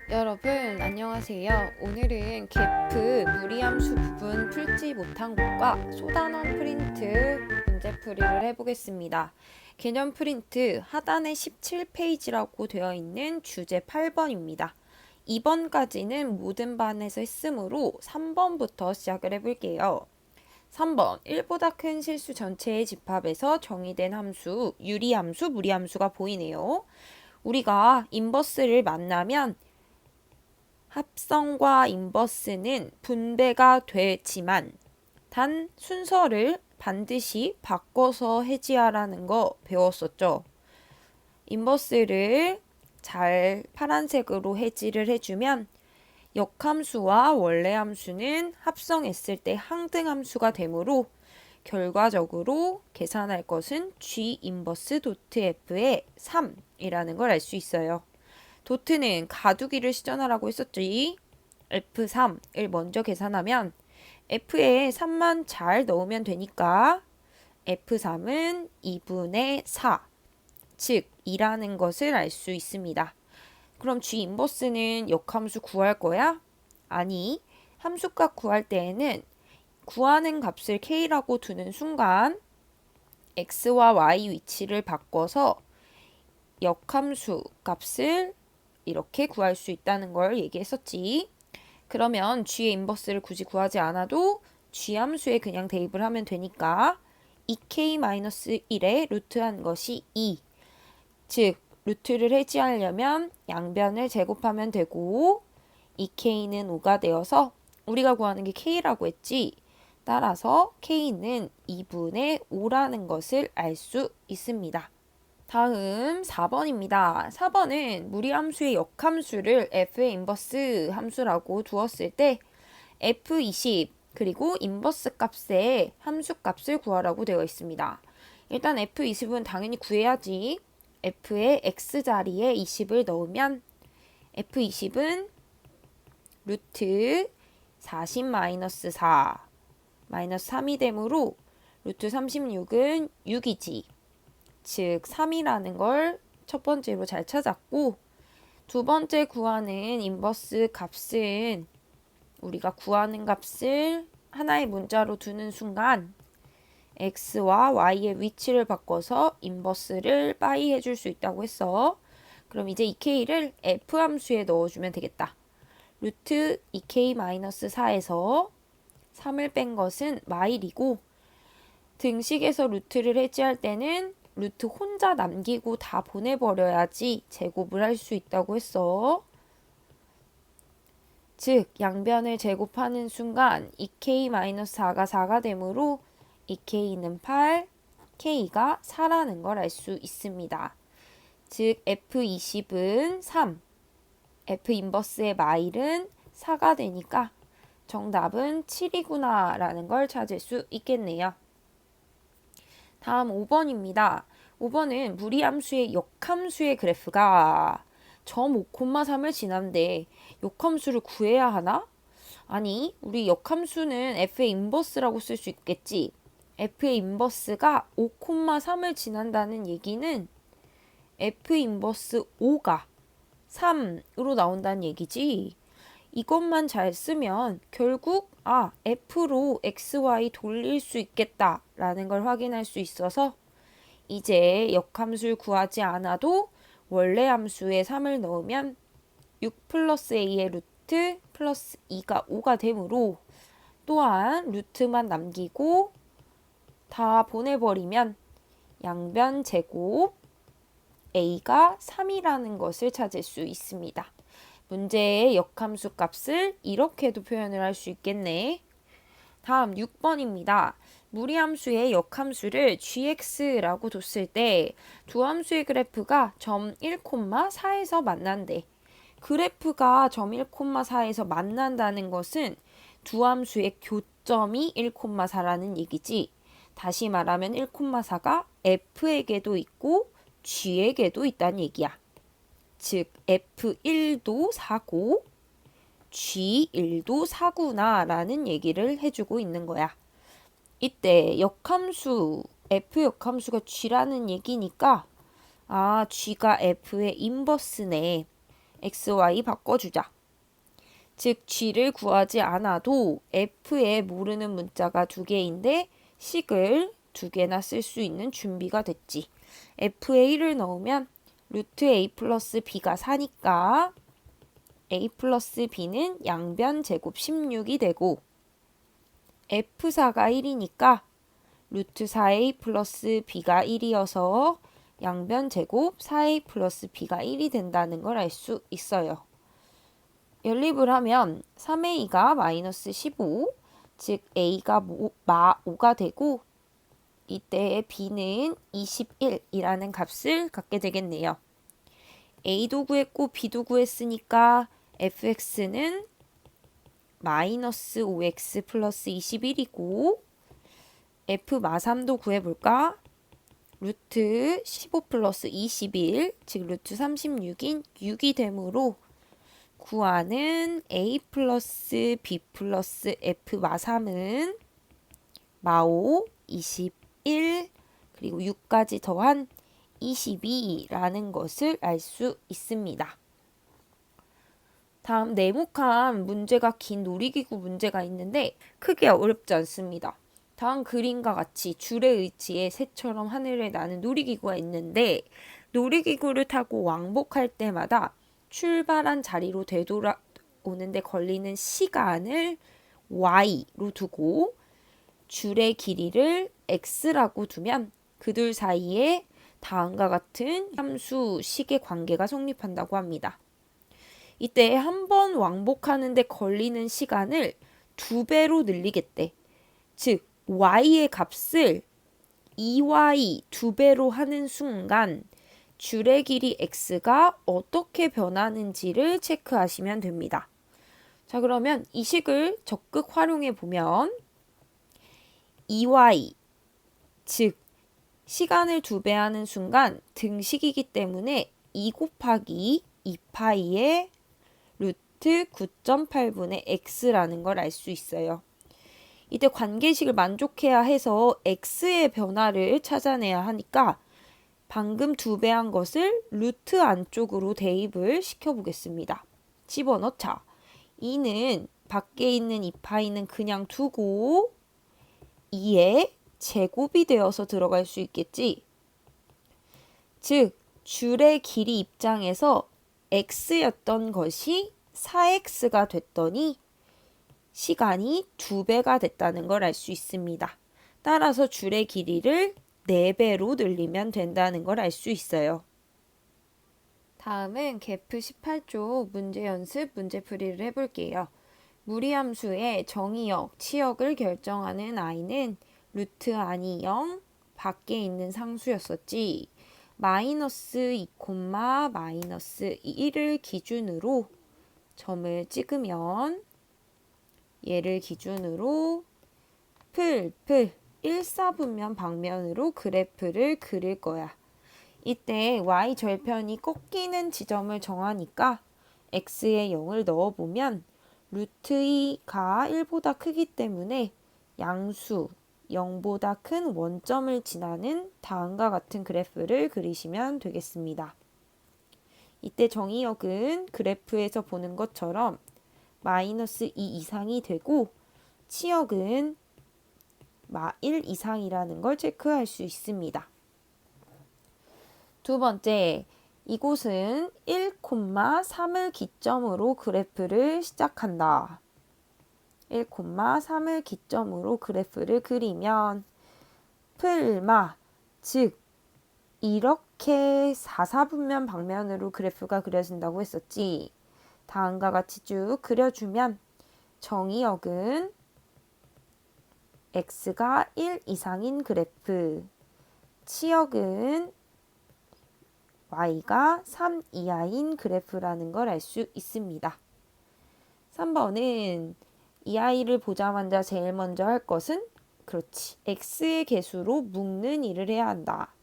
여러분 안녕하세요. 오늘은 개프 무리함수 부분 풀지 못한 것과 소단원 프린트 문제풀이를 해보겠습니다. 개념 프린트 하단에 17페이지라고 되어 있는 주제 8번입니다. 2번까지는 모든 반에서 했으므로 3번부터 시작을 해볼게요. 3번 1보다 큰 실수 전체의 집합에서 정의된 함수 유리함수, 무리함수가 보이네요. 우리가 인버스를 만나면 합성과 인버스는 분배가 되지만 단 순서를 반드시 바꿔서 해지하라는 거 배웠었죠. 인버스를 잘 파란색으로 해지를 해주면 역함수와 원래함수는 합성했을 때 항등함수가 되므로 결과적으로 계산할 것은 G 인버스 도트 F의 3이라는 걸 알 수 있어요. 도트는 가두기를 시전하라고 했었지. F3을 먼저 계산하면 F에 3만 잘 넣으면 되니까 F3은 2분의 4, 즉 2라는 것을 알 수 있습니다. 그럼 G 인버스는 역함수 구할 거야? 아니, 함수값 구할 때에는 구하는 값을 K라고 두는 순간 X와 Y 위치를 바꿔서 역함수 값을 이렇게 구할 수 있다는 걸 얘기했었지. 그러면 G의 인버스를 굳이 구하지 않아도 G 함수에 그냥 대입을 하면 되니까 2K-1에 루트한 것이 2. 즉 루트를 해지하려면 양변을 제곱하면 되고 2K는 5가 되어서 우리가 구하는 게 K라고 했지. 따라서 K는 2분의 5라는 것을 알 수 있습니다. 다음 4번입니다. 4번은 무리함수의 역함수를 f의 인버스 함수라고 두었을 때 f20 그리고 인버스 값의 함수 값을 구하라고 되어 있습니다. 일단 f20은 당연히 구해야지. f의 x자리에 20을 넣으면 f20은 루트 40-4 마이너스 3이 되므로 루트 36은 6이지. 즉 3이라는 걸 첫 번째로 잘 찾았고 두 번째 구하는 인버스 값은 우리가 구하는 값을 하나의 문자로 두는 순간 x와 y의 위치를 바꿔서 인버스를 빠이 해줄 수 있다고 했어. 그럼 이제 2k를 f 함수에 넣어주면 되겠다. 루트 2k-4에서 3을 뺀 것은 마일이고 등식에서 루트를 해지할 때는 루트 혼자 남기고 다 보내버려야지 제곱을 할 수 있다고 했어. 즉 양변을 제곱하는 순간 2k-4가 4가 되므로 2k는 8, k가 4라는 걸 알 수 있습니다. 즉 f20은 3, f 인버스의 마일은 4가 되니까 정답은 7이구나 라는 걸 찾을 수 있겠네요. 다음 5번입니다. 5번은 무리함수의 역함수의 그래프가 점 5,3을 지난데 역함수를 구해야 하나? 아니, 우리 역함수는 f의 인버스라고 쓸 수 있겠지. f의 인버스가 5,3을 지난다는 얘기는 f 인버스 5가 3으로 나온다는 얘기지. 이것만 잘 쓰면 결국 f로 xy 돌릴 수 있겠다라는 걸 확인할 수 있어서 이제 역함수를 구하지 않아도 원래 함수에 3을 넣으면 6 플러스 a의 루트 플러스 2가 5가 되므로 또한 루트만 남기고 다 보내버리면 양변 제곱 a가 3이라는 것을 찾을 수 있습니다. 문제의 역함수 값을 이렇게도 표현을 할 수 있겠네. 다음 6번입니다. 무리함수의 역함수를 gx라고 뒀을 때 두 함수의 그래프가 점 1,4에서 만난대. 그래프가 점 1,4에서 만난다는 것은 두 함수의 교점이 1,4라는 얘기지. 다시 말하면 1,4가 f에게도 있고 g에게도 있다는 얘기야. 즉 F1도 4고 G1도 4구나 라는 얘기를 해주고 있는 거야. 이때 역함수 F 역함수가 G라는 얘기니까 G가 F의 인버스네. x, y 바꿔주자. 즉 g를 구하지 않아도 f에 모르는 문자가 2개인데 식을 2개나 쓸 수 있는 준비가 됐지. f에 1을 넣으면 루트 a 플러스 b가 4니까 a 플러스 b는 양변 제곱 16이 되고 f4가 1이니까 루트 4a 플러스 b가 1이어서 양변 제곱 4a 플러스 b가 1이 된다는 걸 알 수 있어요. 연립을 하면 3a가 마이너스 15, 즉 a가 마 5가 되고 이때 b는 21이라는 값을 갖게 되겠네요. a도 구했고 b도 구했으니까 fx는 마이너스 5x 플러스 21이고 f 마3도 구해볼까? 루트 15 플러스 21, 즉 루트 36인 6이 되므로 구하는 a 플러스 b 플러스 f 마3은 마5, 21, 그리고 6까지 더한 22라는 것을 알 수 있습니다. 다음 네모칸 문제가 긴 놀이기구 문제가 있는데 크게 어렵지 않습니다. 다음 그림과 같이 줄의 위치에 새처럼 하늘을 나는 놀이기구가 있는데 놀이기구를 타고 왕복할 때마다 출발한 자리로 되돌아오는데 걸리는 시간을 y로 두고 줄의 길이를 x라고 두면 그 둘 사이에 다음과 같은 함수 식의 관계가 성립한다고 합니다. 이때 한 번 왕복하는데 걸리는 시간을 2배로 늘리겠대. 즉 y의 값을 2y 2배로 하는 순간 줄의 길이 x가 어떻게 변하는지를 체크하시면 됩니다. 자, 그러면 이 식을 적극 활용해 보면 2y, 즉 시간을 2배 하는 순간 등식이기 때문에 2 곱하기 2파이의 루트 9.8분의 x라는 걸 알 수 있어요. 이때 관계식을 만족해야 해서 x의 변화를 찾아내야 하니까 방금 2배 한 것을 루트 안쪽으로 대입을 시켜보겠습니다. 집어넣자. 2는 밖에 있는 2파이는 그냥 두고 2의 제곱이 되어서 들어갈 수 있겠지. 즉 줄의 길이 입장에서 x였던 것이 4x가 됐더니 시간이 2배가 됐다는 걸 알 수 있습니다. 따라서 줄의 길이를 4배로 늘리면 된다는 걸 알 수 있어요. 다음은 개프 18쪽 문제 연습 문제풀이를 해볼게요. 무리함수의 정의역, 치역을 결정하는 i는 루트 안이 0, 밖에 있는 상수였었지. 마이너스 2, 마이너스 1을 기준으로 점을 찍으면 얘를 기준으로 풀 1사분면 방면으로 그래프를 그릴 거야. 이때 y 절편이 꺾이는 지점을 정하니까 x에 0을 넣어보면 루트 2가 1보다 크기 때문에 양수 0보다 큰 원점을 지나는 다음과 같은 그래프를 그리시면 되겠습니다. 이때 정의역은 그래프에서 보는 것처럼 마이너스 2 이상이 되고 치역은 마1 이상이라는 걸 체크할 수 있습니다. 두 번째, 이곳은 1,3을 기점으로 그래프를 시작한다. 1,3을 기점으로 그래프를 그리면 풀마, 즉 이렇게 4사분면 방면으로 그래프가 그려진다고 했었지. 다음과 같이 쭉 그려주면 정의역은 x가 1 이상인 그래프, 치역은 y가 3 이하인 그래프라는 걸 알 수 있습니다. 3번은 이 아이를 보자마자 제일 먼저 할 것은 그렇지, x의 개수로 묶는 일을 해야 한다.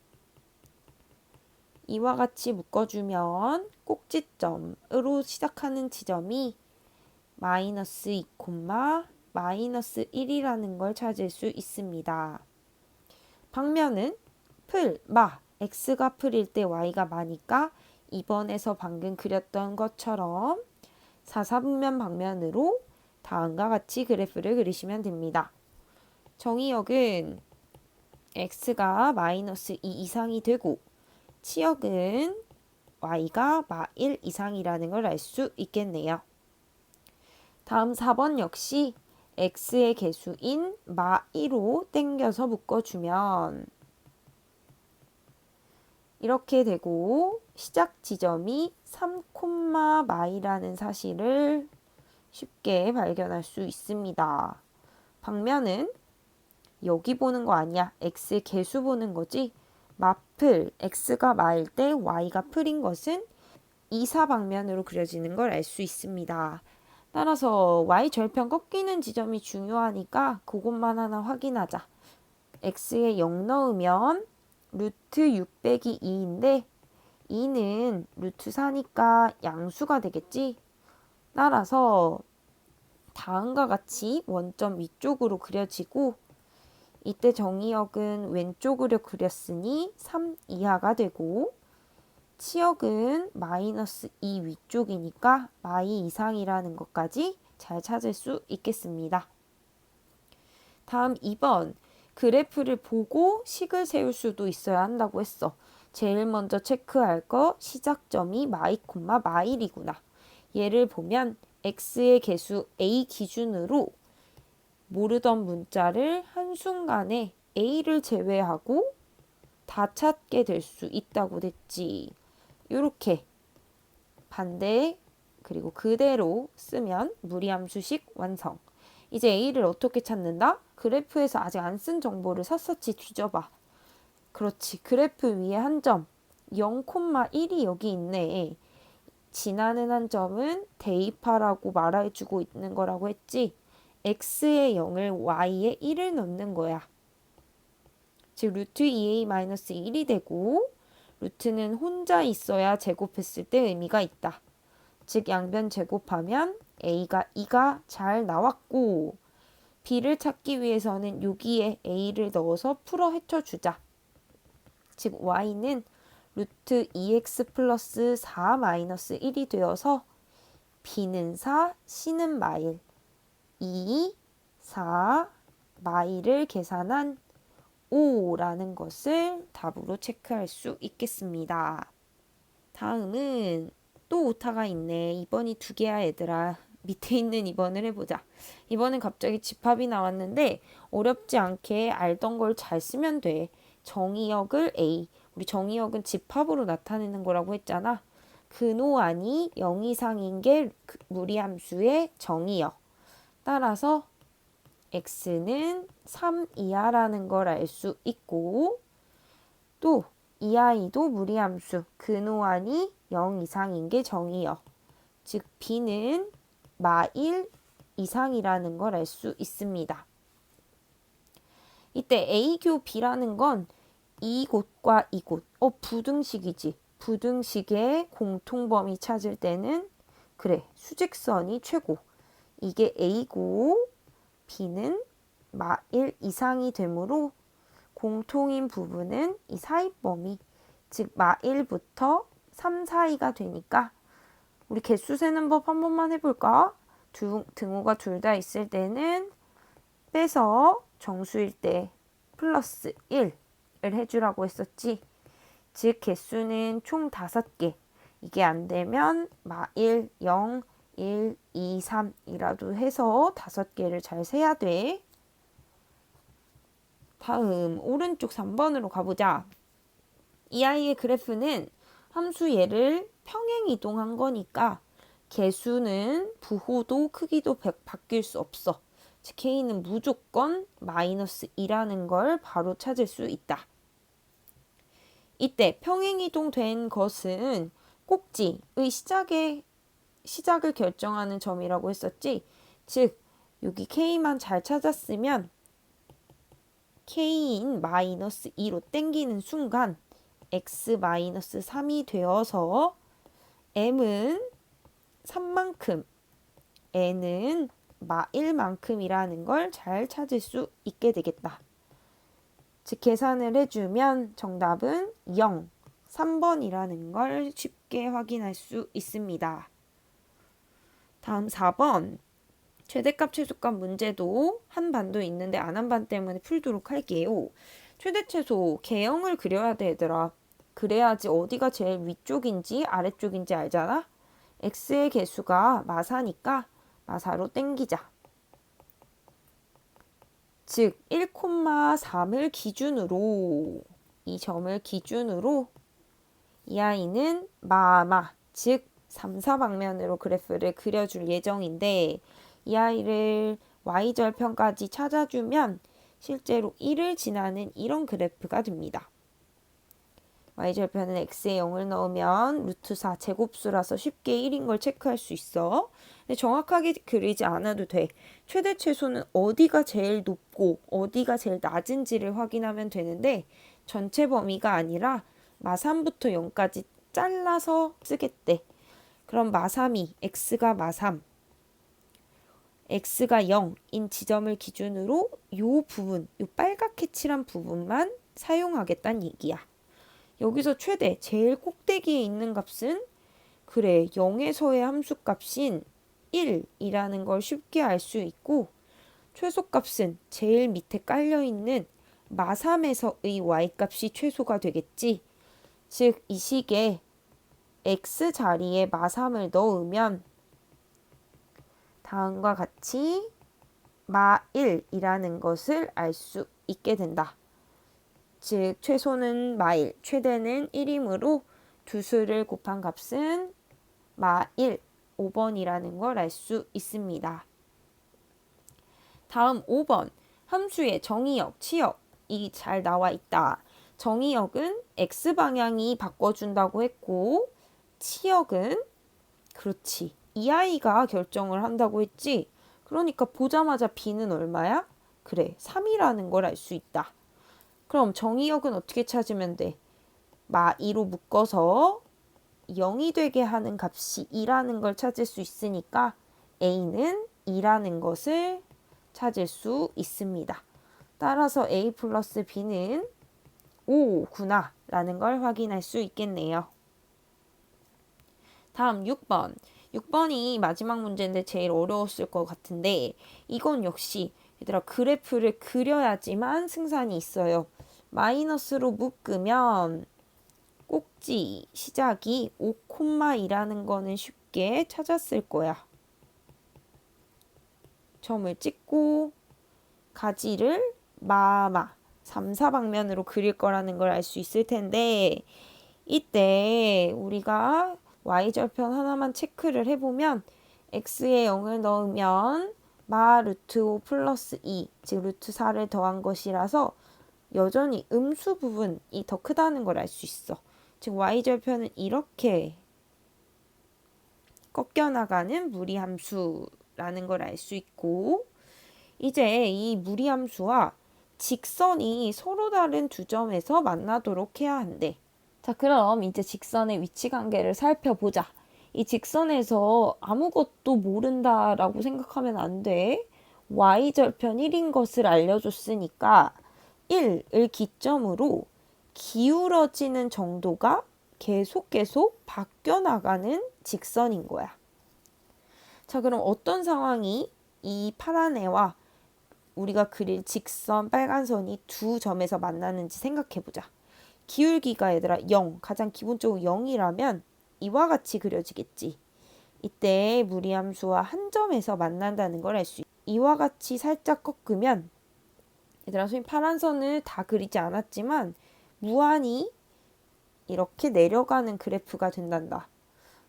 이와 같이 묶어주면 꼭지점으로 시작하는 지점이 마이너스 2, 마이너스 1이라는 걸 찾을 수 있습니다. 방면은 풀, x가 풀일 때 y가 마니까 2번에서 방금 그렸던 것처럼 사사분면 방면으로 다음과 같이 그래프를 그리시면 됩니다. 정의역은 x가 마이너스 2 이상이 되고 치역은 y가 마1 이상이라는 걸 알 수 있겠네요. 다음 4번 역시 x의 개수인 마1로 땡겨서 묶어주면 이렇게 되고 시작 지점이 3, 마이라는 사실을 쉽게 발견할 수 있습니다. 방면은 여기 보는 거 아니야. x의 개수 보는 거지. 마플, x가 마일 때 y가 풀인 것은 이사방면으로 그려지는 걸 알 수 있습니다. 따라서 y 절편 꺾이는 지점이 중요하니까 그것만 하나 확인하자. x에 0 넣으면 루트 6 빼기 2인데 2는 루트 4니까 양수가 되겠지. 따라서 다음과 같이 원점 위쪽으로 그려지고 이때 정의역은 왼쪽으로 그렸으니 3 이하가 되고 치역은 마이너스 2 위쪽이니까 마이 이상이라는 것까지 잘 찾을 수 있겠습니다. 다음 2번 그래프를 보고 식을 세울 수도 있어야 한다고 했어. 제일 먼저 체크할 거 시작점이 마이 콤마 마일이구나. 얘를 보면 x의 개수 a 기준으로 모르던 문자를 한순간에 a를 제외하고 다 찾게 될 수 있다고 됐지. 이렇게 반대 그리고 그대로 쓰면 무리함수식 완성. 이제 a를 어떻게 찾는다? 그래프에서 아직 안 쓴 정보를 샅샅이 뒤져봐. 그렇지. 그래프 위에 한 점 0,1이 여기 있네. 지나는 한 점은 대입하라고 말해주고 있는 거라고 했지. x에 0을 y에 1을 넣는 거야. 즉 루트 2a-1이 되고 루트는 혼자 있어야 제곱했을 때 의미가 있다. 즉 양변 제곱하면 a가 2가 잘 나왔고 b를 찾기 위해서는 여기에 a를 넣어서 풀어 헤쳐주자. 즉 y는 루트 2x 플러스 4 마이너스 1이 되어서 b는 4, c는 마일 2, 4, 마일을 계산한 5라는 것을 답으로 체크할 수 있겠습니다. 다음은 또 오타가 있네. 2번이 두 개야 얘들아. 밑에 있는 2번을 해보자. 2번은 갑자기 집합이 나왔는데 어렵지 않게 알던 걸 잘 쓰면 돼. 정의역을 A. 우리 정의역은 집합으로 나타내는 거라고 했잖아. 근호안이 0 이상인 게 무리함수의 정의역. 따라서 x는 3 이하라는 걸 알 수 있고 또 이 아이도 무리함수 근호안이 0 이상인 게 정의역. 즉 b는 마1 이상이라는 걸 알 수 있습니다. 이때 a교 b라는 건 이곳과 이곳 부등식이지. 부등식의 공통범위 찾을 때는 그래 수직선이 최고. 이게 a고 b는 마1 이상이 되므로 공통인 부분은 이 사이범위 즉 마1부터 3 사이가 되니까 우리 개수 세는 법 한 번만 해볼까? 등호가 둘 다 있을 때는 빼서 정수일 때 플러스 1을 해주라고 했었지. 즉 개수는 총 5개. 이게 안 되면 마1, 0, 1, 2, 3이라도 해서 5개를 잘 세야 돼. 다음 오른쪽 3번으로 가보자. 이 아이의 그래프는 함수 얘를 평행 이동한 거니까 개수는 부호도 크기도 바뀔 수 없어. 즉 k는 무조건 마이너스 2라는 걸 바로 찾을 수 있다. 이때 평행 이동된 것은 꼭지의 시작을 결정하는 점이라고 했었지. 즉 여기 k만 잘 찾았으면 k인 마이너스 2로 땡기는 순간 x 마이너스 3이 되어서 m은 3만큼 n은 마1만큼이라는 걸 잘 찾을 수 있게 되겠다. 즉 계산을 해주면 정답은 0, 3번이라는 걸 쉽게 쉽게 확인할 수 있습니다. 다음 4번. 최대값 최소값 문제도 한 반도 있는데 안 한 반 때문에 풀도록 할게요. 최대 최소 개형을 그려야 돼, 얘들아. 그래야지 어디가 제일 위쪽인지 아래쪽인지 알잖아. x의 개수가 마사니까 마사로 땡기자. 즉 1,3을 기준으로, 이 점을 기준으로 이 아이는 마마, 즉 3, 4방면으로 그래프를 그려줄 예정인데, 이 아이를 y절편까지 찾아주면 실제로 1을 지나는 이런 그래프가 됩니다. y절편은 x에 0을 넣으면 루트 4 제곱수라서 쉽게 1인 걸 체크할 수 있어. 근데 정확하게 그리지 않아도 돼. 최대 최소는 어디가 제일 높고 어디가 제일 낮은지를 확인하면 되는데, 전체 범위가 아니라 마3부터 0까지 잘라서 쓰겠대. 그럼 마3이 x가 마3, x가 0인 지점을 기준으로 요 부분, 요 빨갛게 칠한 부분만 사용하겠다는 얘기야. 여기서 최대, 제일 꼭대기에 있는 값은 그래 0에서의 함수값인 1이라는 걸 쉽게 알 수 있고, 최소값은 제일 밑에 깔려있는 마3에서의 y값이 최소가 되겠지. 즉 이 식에 x 자리에 마3을 넣으면 다음과 같이 마1이라는 것을 알 수 있게 된다. 즉 최소는 마1, 최대는 1이므로 두 수를 곱한 값은 마1, 5번이라는 걸 알 수 있습니다. 다음 5번. 함수의 정의역, 치역이 잘 나와 있다. 정의역은 x방향이 바꿔준다고 했고, 치역은 그렇지, 이 아이가 결정을 한다고 했지. 그러니까 보자마자 b는 얼마야? 그래, 3이라는 걸 알 수 있다. 그럼 정의역은 어떻게 찾으면 돼? 마2로 묶어서 0이 되게 하는 값이 2라는 걸 찾을 수 있으니까 a는 2라는 것을 찾을 수 있습니다. 따라서 a 플러스 b는 5구나 라는 걸 확인할 수 있겠네요. 다음 6번. 6번이 마지막 문제인데 제일 어려웠을 것 같은데, 이건 역시 얘들아 그래프를 그려야지만 승산이 있어요. 마이너스로 묶으면 꼭지 시작이 5,2라는 거는 쉽게 찾았을 거야. 점을 찍고 가지를 마마 3, 4방면으로 그릴 거라는 걸 알 수 있을 텐데, 이때 우리가 y절편 하나만 체크를 해보면 x에 0을 넣으면 마 루트 5 플러스 2, 즉 루트 4를 더한 것이라서 여전히 음수 부분이 더 크다는 걸 알 수 있어. 즉 y절편은 이렇게 꺾여나가는 무리함수라는 걸 알 수 있고, 이제 이 무리함수와 직선이 서로 다른 두 점에서 만나도록 해야 한대. 자, 그럼 이제 직선의 위치 관계를 살펴보자. 이 직선에서 아무것도 모른다라고 생각하면 안 돼. y절편 1인 것을 알려줬으니까 1을 기점으로 기울어지는 정도가 계속 바뀌어 나가는 직선인 거야. 자, 그럼 어떤 상황이 이 파란 애와 우리가 그릴 직선 빨간 선이 두 점에서 만나는지 생각해보자. 기울기가 얘들아 0, 가장 기본적으로 0이라면 이와 같이 그려지겠지. 이때 무리함수와 한 점에서 만난다는 걸 알 수 있어. 이와 같이 살짝 꺾으면, 얘들아 선생님 파란 선을 다 그리지 않았지만 무한히 이렇게 내려가는 그래프가 된단다.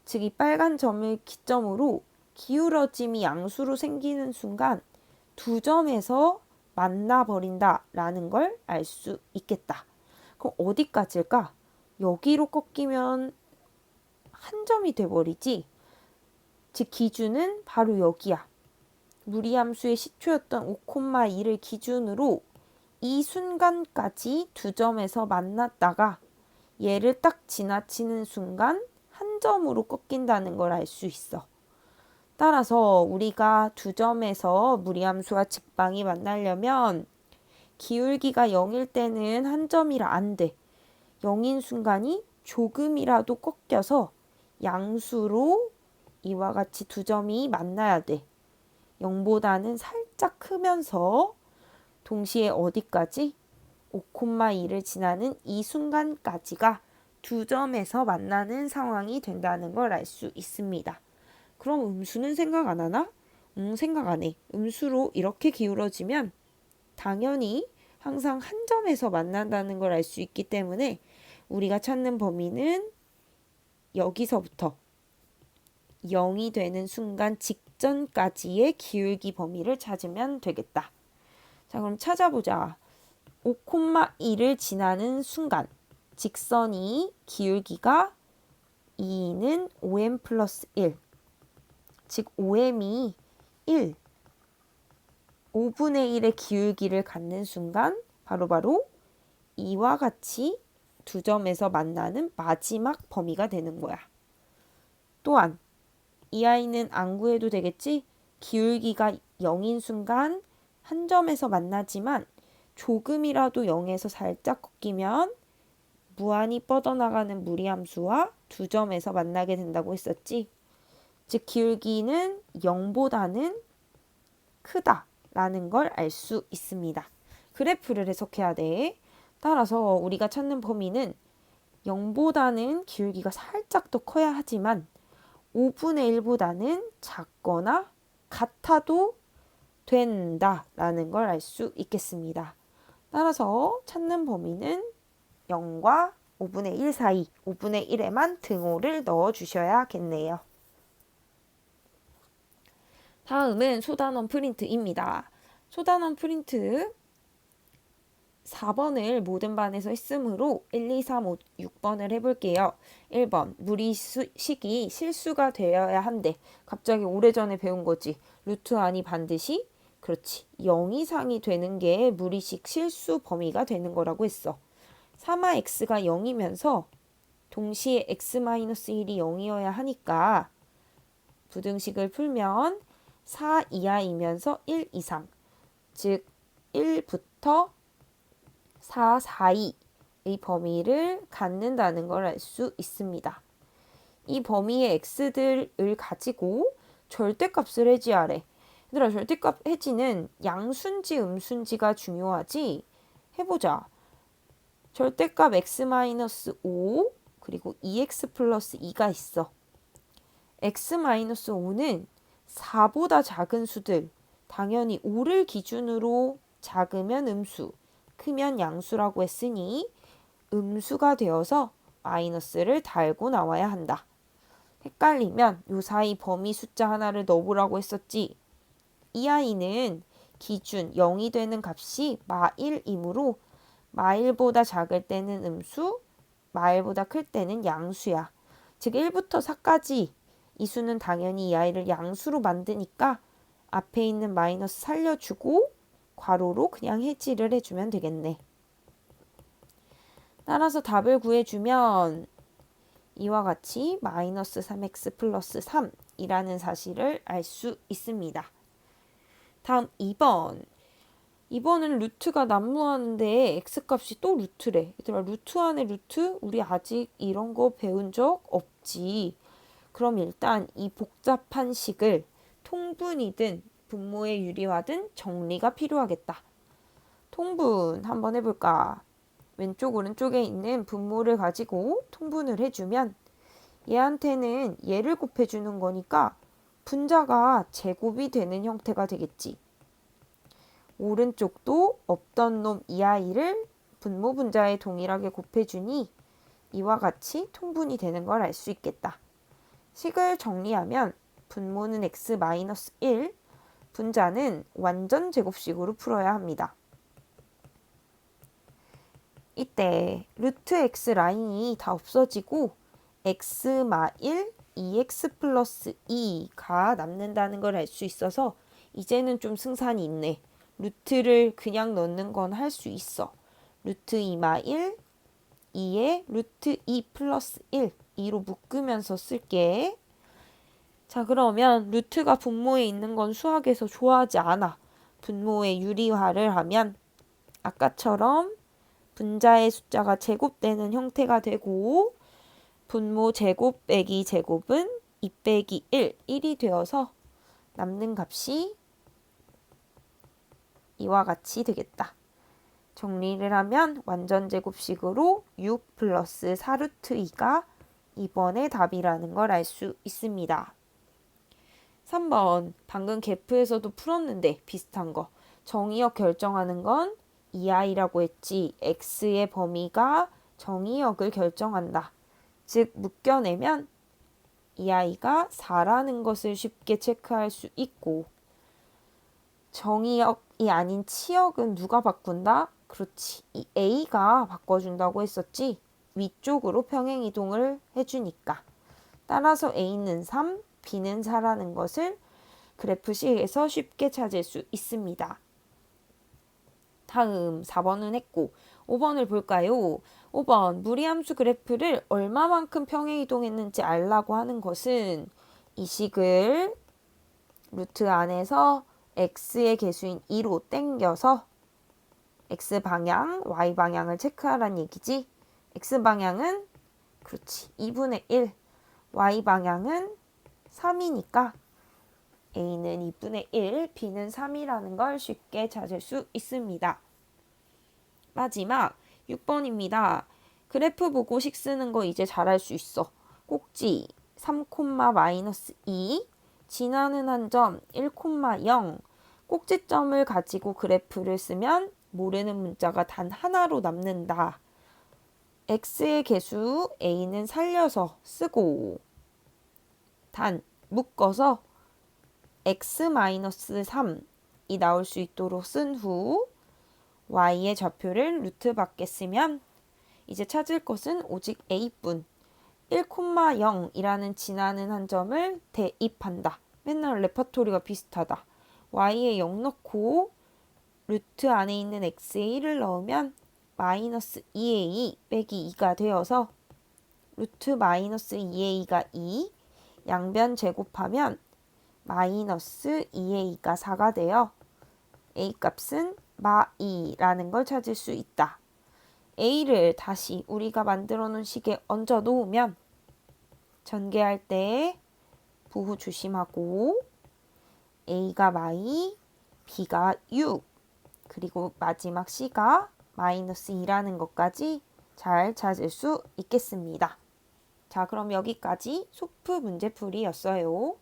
즉 이 빨간 점을 기점으로 기울어짐이 양수로 생기는 순간 두 점에서 만나버린다라는 걸 알 수 있겠다. 그럼 어디까지일까? 여기로 꺾이면 한 점이 돼버리지. 즉 기준은 바로 여기야. 무리함수의 시초였던 5,2를 기준으로 이 순간까지 두 점에서 만났다가 얘를 딱 지나치는 순간 한 점으로 꺾인다는 걸 알 수 있어. 따라서 우리가 두 점에서 무리함수와 직방이 만나려면 기울기가 0일 때는 한 점이라 안 돼. 0인 순간이 조금이라도 꺾여서 양수로 이와 같이 두 점이 만나야 돼. 0보다는 살짝 크면서 동시에 어디까지? 5,2를 지나는 이 순간까지가 두 점에서 만나는 상황이 된다는 걸 알 수 있습니다. 그럼 음수는 생각 안 하나? 생각 안 해. 음수로 이렇게 기울어지면 당연히 항상 한 점에서 만난다는 걸 알 수 있기 때문에 우리가 찾는 범위는 여기서부터 0이 되는 순간 직전까지의 기울기 범위를 찾으면 되겠다. 자, 그럼 찾아보자. 5,2를 지나는 순간 직선이 기울기가 2는 5m 플러스 1, 즉 5m이 1, 5분의 1의 기울기를 갖는 순간 바로바로 이와 같이 두 점에서 만나는 마지막 범위가 되는 거야. 또한 이 아이는 안 구해도 되겠지? 기울기가 0인 순간 한 점에서 만나지만 조금이라도 0에서 살짝 꺾이면 무한히 뻗어나가는 무리함수와 두 점에서 만나게 된다고 했었지. 즉 기울기는 0보다는 크다라는 걸 알 수 있습니다. 그래프를 해석해야 돼. 따라서 우리가 찾는 범위는 0보다는 기울기가 살짝 더 커야 하지만 5분의 1보다는 작거나 같아도 된다라는 걸 알 수 있겠습니다. 따라서 찾는 범위는 0과 5분의 1 사이, 5분의 1에만 등호를 넣어주셔야겠네요. 다음은 소단원 프린트입니다. 소단원 프린트 4번을 모든 반에서 했으므로 1, 2, 3, 5, 6번을 해볼게요. 1번 무리식이 실수가 되어야 한대. 갑자기 오래전에 배운 거지. 루트 안이 반드시 그렇지 0 이상이 되는 게 무리식 실수 범위가 되는 거라고 했어. 3하 x가 0이면서 동시에 x-1이 0이어야 하니까 부등식을 풀면 4 이하이면서 1 이상, 즉 1부터 4 사이의 범위를 갖는다는 걸 알 수 있습니다. 이 범위의 x들을 가지고 절대값을 해지하래. 얘들아, 절대값 해지는 양수인지 음수인지가 중요하지. 해보자. 절대값 x-5 그리고 2x 플러스 2가 있어. x-5는 4보다 작은 수들, 당연히 5를 기준으로 작으면 음수, 크면 양수라고 했으니 음수가 되어서 마이너스를 달고 나와야 한다. 헷갈리면 요 사이 범위 숫자 하나를 넣어보라고 했었지. 이 아이는 기준 0이 되는 값이 마1이므로 마1보다 작을 때는 음수, 마1보다 클 때는 양수야. 즉 1부터 4까지 이 수는 당연히 이 아이를 양수로 만드니까 앞에 있는 마이너스 살려주고 괄호로 그냥 해지를 해주면 되겠네. 따라서 답을 구해주면 이와 같이 마이너스 3x 플러스 3이라는 사실을 알 수 있습니다. 다음 2번. 2번은 루트가 난무하는데 x값이 또 루트래. 얘들아, 루트 안에 루트? 우리 아직 이런 거 배운 적 없지. 그럼 일단 이 복잡한 식을 통분이든 분모의 유리화든 정리가 필요하겠다. 통분 한번 해볼까? 왼쪽 오른쪽에 있는 분모를 가지고 통분을 해주면 얘한테는 얘를 곱해주는 거니까 분자가 제곱이 되는 형태가 되겠지. 오른쪽도 없던 놈 이 아이를 분모 분자에 동일하게 곱해주니 이와 같이 통분이 되는 걸 알 수 있겠다. 식을 정리하면 분모는 x-1, 분자는 완전 제곱식으로 풀어야 합니다. 이때 루트 x 라인이 다 없어지고 x-1, 2x 플러스 2가 남는다는 걸 알 수 있어서 이제는 좀 승산이 있네. 루트를 그냥 넣는 건 할 수 있어. 루트 2-1, 2에 루트 2 플러스 1, 2로 묶으면서 쓸게. 자, 그러면 루트가 분모에 있는 건 수학에서 좋아하지 않아. 분모의 유리화를 하면 아까처럼 분자의 숫자가 제곱되는 형태가 되고 분모 제곱 빼기 제곱은 2 빼기 1, 1이 되어서 남는 값이 이와 같이 되겠다. 정리를 하면 완전 제곱식으로 6 플러스 4루트 2가 2번의 답이라는 걸 알 수 있습니다. 3번 방금 계프에서도 풀었는데 비슷한 거. 정의역 결정하는 건 EI라고 했지. X의 범위가 정의역을 결정한다. 즉 묶여내면 EI가 4라는 것을 쉽게 체크할 수 있고 정의역이 아닌 치역은 누가 바꾼다? 그렇지. 이 A가 바꿔준다고 했었지. 위쪽으로 평행이동을 해주니까. 따라서 A는 3, B는 4라는 것을 그래프식에서 쉽게 찾을 수 있습니다. 다음 4번은 했고 5번을 볼까요? 5번 무리함수 그래프를 얼마만큼 평행이동했는지 알라고 하는 것은 이 식을 루트 안에서 x의 개수인 2로 땡겨서 x방향, y방향을 체크하라는 얘기지. x방향은 그렇지 2분의 1, y방향은 3이니까 a는 2분의 1, b는 3이라는 걸 쉽게 찾을 수 있습니다. 마지막 6번입니다. 그래프 보고 식 쓰는 거 이제 잘할 수 있어. 꼭지 3,-2 지나는 한 점 1,0 꼭지점을 가지고 그래프를 쓰면 모르는 문자가 단 하나로 남는다. x의 개수 a는 살려서 쓰고 단 묶어서 x-3이 나올 수 있도록 쓴 후 y의 좌표를 루트 밖에 쓰면 이제 찾을 것은 오직 a뿐. 1,0이라는 지나는 한 점을 대입한다. 맨날 레퍼토리가 비슷하다. y에 0 넣고 루트 안에 있는 x에 1을 넣으면 마이너스 2a 빼기 2가 되어서 루트 마이너스 2a가 2, 양변 제곱하면 마이너스 2a가 4가 되어 a 값은 마2라는 걸 찾을 수 있다. a를 다시 우리가 만들어 놓은 식에 얹어 놓으면 전개할 때 부호 조심하고 a가 마이, b가 6, 그리고 마지막 c가 마이너스 2라는 것까지 잘 찾을 수 있겠습니다. 자, 그럼 여기까지 소프 문제풀이였어요.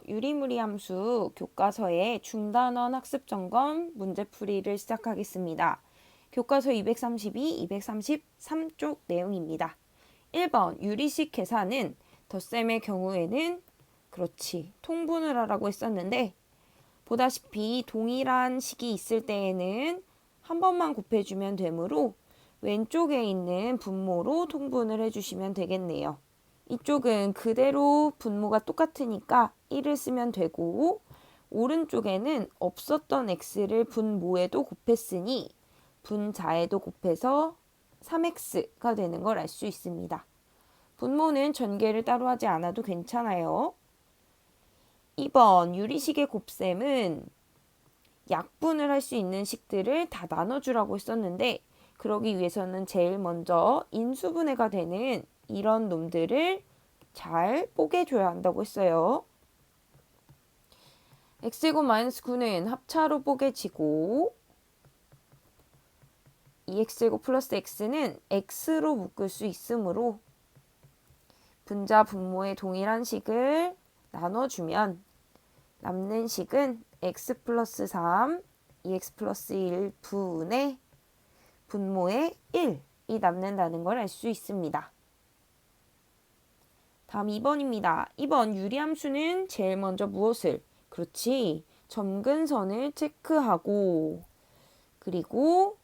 유리무리 함수 교과서의 중단원 학습점검 문제풀이를 시작하겠습니다. 교과서 232, 233쪽 내용입니다. 1번 유리식 계산은 덧셈의 경우에는 그렇지 통분을 하라고 했었는데 보다시피 동일한 식이 있을 때에는 한 번만 곱해주면 되므로 왼쪽에 있는 분모로 통분을 해주시면 되겠네요. 이쪽은 그대로 분모가 똑같으니까 1을 쓰면 되고 오른쪽에는 없었던 x를 분모에도 곱했으니 분자에도 곱해서 3x가 되는 걸 알 수 있습니다. 분모는 전개를 따로 하지 않아도 괜찮아요. 2번 유리식의 곱셈은 약분을 할 수 있는 식들을 다 나눠주라고 했었는데 그러기 위해서는 제일 먼저 인수분해가 되는 이런 놈들을 잘 뽀개줘야 한다고 했어요. x제곱 마이너스 9는 합차로 뽀개지고 2x제곱 플러스 x는 x로 묶을 수 있으므로 분자 분모의 동일한 식을 나눠주면 남는 식은 x 플러스 3, 2x 플러스 1 분의 분모의 1이 남는다는 걸 알 수 있습니다. 다음 2번입니다. 2번 유리함수는 제일 먼저 무엇을? 그렇지. 점근선을 체크하고 그리고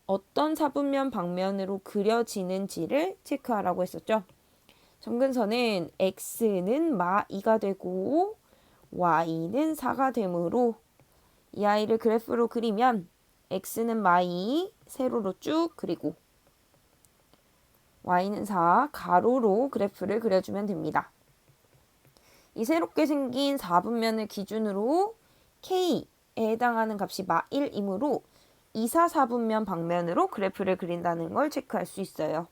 어떤 사분면 방면으로 그려지는지를 체크하라고 했었죠. 점근선은 x는 마2가 되고 y는 4가 되므로 이 아이를 그래프로 그리면 x는 마2 세로로 쭉 그리고 y는 4 가로로 그래프를 그려주면 됩니다. 이 새롭게 생긴 4분면을 기준으로 k에 해당하는 값이, 2, 4, 4분면 방면으로 그래프를 그린다는 걸 체크할 수 있어요.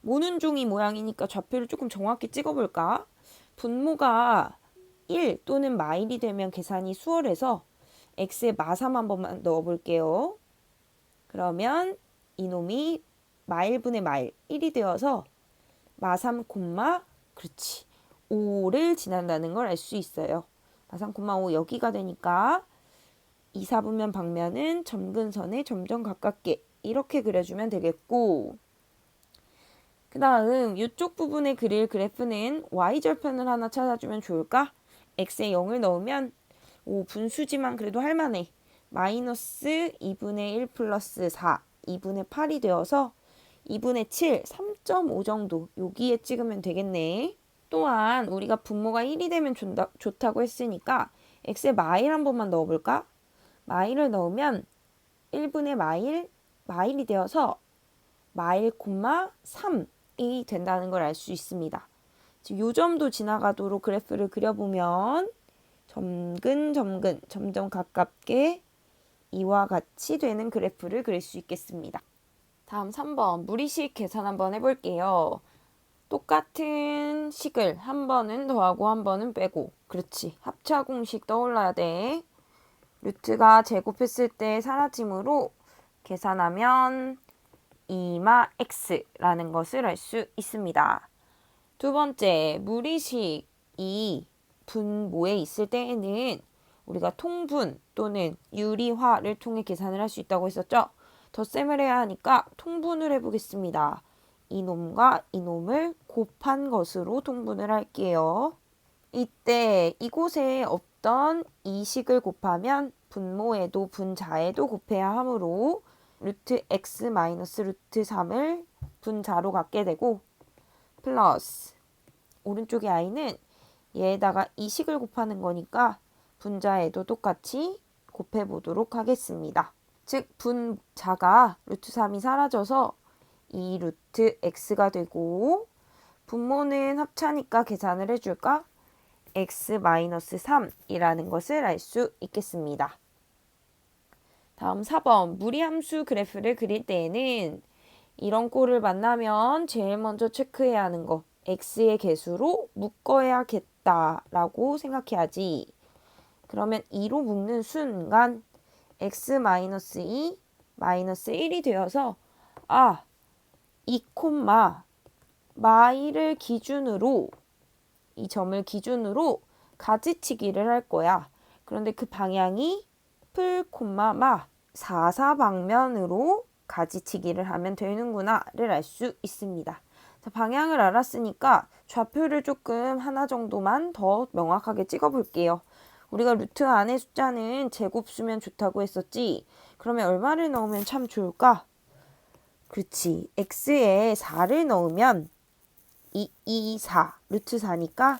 모는 종이 모양이니까 좌표를 조금 정확히 찍어볼까? 분모가 1 또는 마일이 되면 계산이 수월해서 x에 마3 한 번만 넣어볼게요. 그러면 이놈이 마일분의 마일 1이 되어서 마3 콤마 그렇지 5를 지난다는 걸 알 수 있어요. 마3 콤마 5 여기가 되니까 2, 4분면 방면은 점근선에 점점 가깝게 이렇게 그려주면 되겠고, 그 다음 이쪽 부분에 그릴 그래프는 y절편을 하나 찾아주면 좋을까? x에 0을 넣으면 분수지만 그래도 할만해. 마이너스 2분의 1 플러스 4, 2분의 8이 되어서 2분의 7, 3.5 정도 여기에 찍으면 되겠네. 또한 우리가 분모가 1이 되면 좋다고 했으니까 x에 마일 한 번만 넣어볼까? 마일을 넣으면 1분의 마일이 되어서 마일 콤마 3이 된다는 걸 알 수 있습니다. 지금 요 점도 지나가도록 그래프를 그려보면 점근 점점 가깝게 이와 같이 되는 그래프를 그릴 수 있겠습니다. 다음 3번 무리식 계산 한번 해볼게요. 똑같은 식을 한 번은 더하고 한 번은 빼고, 그렇지, 합차 공식 떠올라야 돼. 루트가 제곱했을 때 사라지므로 계산하면 2마 x라는 것을 알 수 있습니다. 두 번째, 무리식이 분모에 있을 때에는 우리가 통분 또는 유리화를 통해 계산을 할 수 있다고 했었죠. 덧셈을 해야 하니까 통분을 해보겠습니다. 이놈과 이놈을 곱한 것으로 통분을 할게요. 이때 이곳에 없던 이 식을 곱하면 분모에도 분자에도 곱해야 하므로 루트 x 마이너스 루트 3을 분자로 갖게 되고, 플러스 오른쪽의 i는 얘에다가 이 식을 곱하는 거니까 분자에도 똑같이 곱해 보도록 하겠습니다. 즉 분자가 루트 3이 사라져서 2 루트 x가 되고, 분모는 합차니까 계산을 해줄까? x 마이너스 3이라는 것을 알 수 있겠습니다. 다음 4번 무리함수 그래프를 그릴 때에는 이런 꼴을 만나면 제일 먼저 체크해야 하는 거, x의 개수로 묶어야겠다라고 생각해야지. 그러면 2로 묶는 순간 x 마이너스 2 마이너스 1이 되어서 2 콤마 마이를 기준으로, 이 점을 기준으로 가지치기를 할 거야. 그런데 그 방향이 풀 콤마 마 사사방면으로 가지치기를 하면 되는구나를 알 수 있습니다. 자, 방향을 알았으니까 좌표를 조금 하나 정도만 더 명확하게 찍어볼게요. 우리가 루트 안의 숫자는 제곱수면 좋다고 했었지. 그러면 얼마를 넣으면 참 좋을까? 그렇지. x에 4를 넣으면 2, 4, 루트 4니까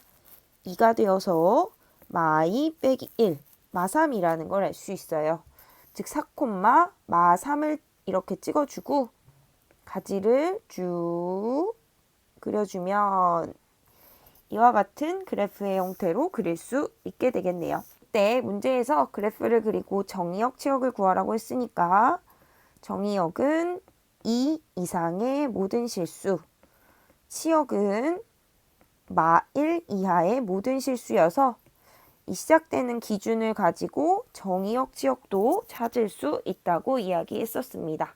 2가 되어서 마2 빼기 1, 마3이라는 걸 알 수 있어요. 즉 4, 마3을 이렇게 찍어주고 가지를 쭉 그려주면 이와 같은 그래프의 형태로 그릴 수 있게 되겠네요. 이때 문제에서 그래프를 그리고 정의역, 치역을 구하라고 했으니까 정의역은 2 이상의 모든 실수, 치역은 마1 이하의 모든 실수여서 이 시작되는 기준을 가지고 정의역, 치역도 찾을 수 있다고 이야기했었습니다.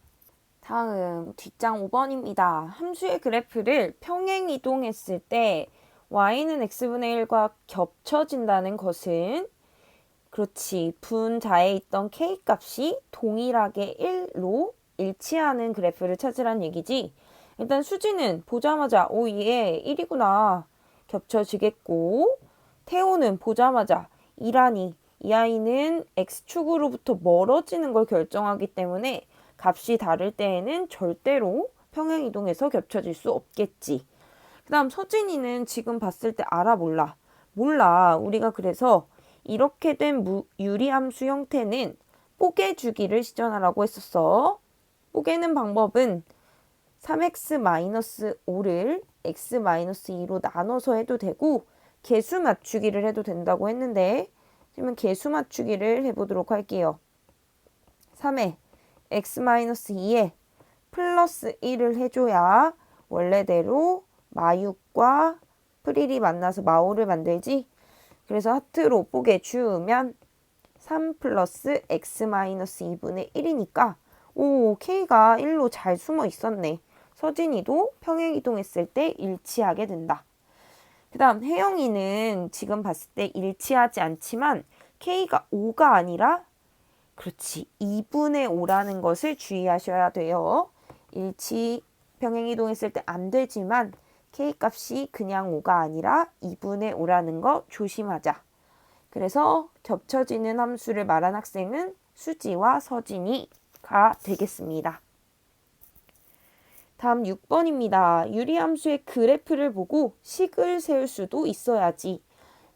다음 뒷장 5번입니다. 함수의 그래프를 평행 이동했을 때 y는 x분의 1과 겹쳐진다는 것은, 그렇지, 분자에 있던 k 값이 동일하게 1로 일치하는 그래프를 찾으란 얘기지. 일단 수지는 보자마자 얘 1이구나 겹쳐지겠고, 태호는 보자마자 2라니 이 아이는 x축으로부터 멀어지는 걸 결정하기 때문에 값이 다를 때에는 절대로 평행이동해서 겹쳐질 수 없겠지. 그 다음 서진이는 지금 봤을 때 알아 몰라? 몰라. 우리가 그래서 이렇게 된 유리함수 형태는 뽀개주기를 시전하라고 했었어. 뽀개는 방법은 3x-5를 x-2로 나눠서 해도 되고 개수 맞추기를 해도 된다고 했는데, 그러면 개수 맞추기를 해보도록 할게요. 3에 x-2에 플러스 1을 해줘야 원래대로 마육과 프릴이 만나서 마오를 만들지. 그래서 하트로 뽀개 주우면 3 플러스 x 마이너스 2분의 1이니까 오, K가 1로 잘 숨어 있었네. 서진이도 평행이동했을 때 일치하게 된다. 그 다음 혜영이는 지금 봤을 때 일치하지 않지만 K가 5가 아니라 그렇지 2분의 5라는 것을 주의하셔야 돼요. 일치 평행이동했을 때 안 되지만 K값이 그냥 5가 아니라 2분의 5라는 거 조심하자. 그래서 겹쳐지는 함수를 말한 학생은 수지와 서진이가 되겠습니다. 다음 6번입니다. 유리함수의 그래프를 보고 식을 세울 수도 있어야지.